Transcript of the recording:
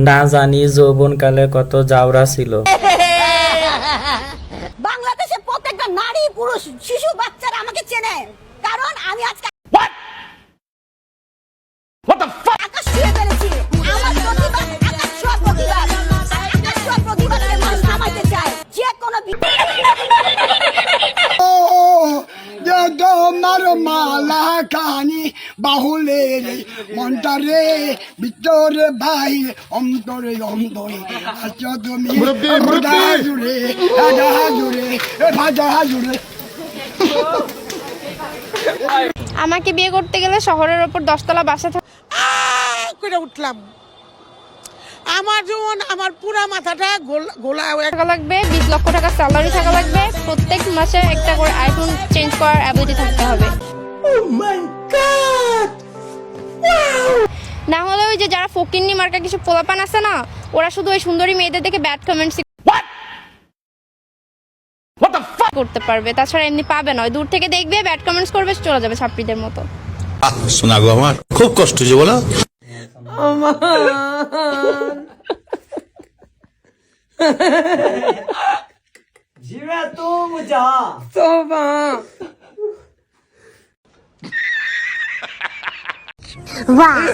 না জানি যৌবনকালে কত জাউরা ছিল। বাংলাদেশের প্রত্যেকটা নারী পুরুষ শিশু বাচ্চারা আমাকে চেনে, কারণ আমি আজকে আকাশ ছুঁয়ে ফেলেছি। আমার প্রতিবাদ আকাশ ছোঁয়া প্রতিবাদ, আকাশ ছোঁয়া প্রতিবাদকে মানুষ নামাইতে চায় যে কোনো তোমার মালা কানি বাহুলে রে মন্টারে ভিতরে বাইরে অন্তরে অন্তরে আচ্ছা তুমি জুড়ে ভাজা জুড়ে। আমাকে বিয়ে করতে গেলে শহরের ওপর 10তলা বাসা করে উঠলাম। আমার যেমন আমার পুরা মাথাটা গোলা থাকা লাগবে, 20 লক্ষ টাকা স্যালারি থাকা লাগবে, প্রত্যেক মাসে একটা করে আইফোন চেঞ্জ করার অ্যাবিলিটি থাকতে হবে। না হলে ওই যে যারা ফকিন্নি মার্কা কিছু পোলাপান আছে না, ওরা শুধু ওই সুন্দরী মেয়েদের দেখে ব্যাড কমেন্টস করতে পারবে, তাছাড়া এমনি পাবে না। দূর থেকে দেখবে, ব্যাড কমেন্টস করবে, চলে যাবে ছাত্রীদের মতো। শোনা গো, আমার খুব কষ্ট যে বলো। जीवे तू मुझा Wow.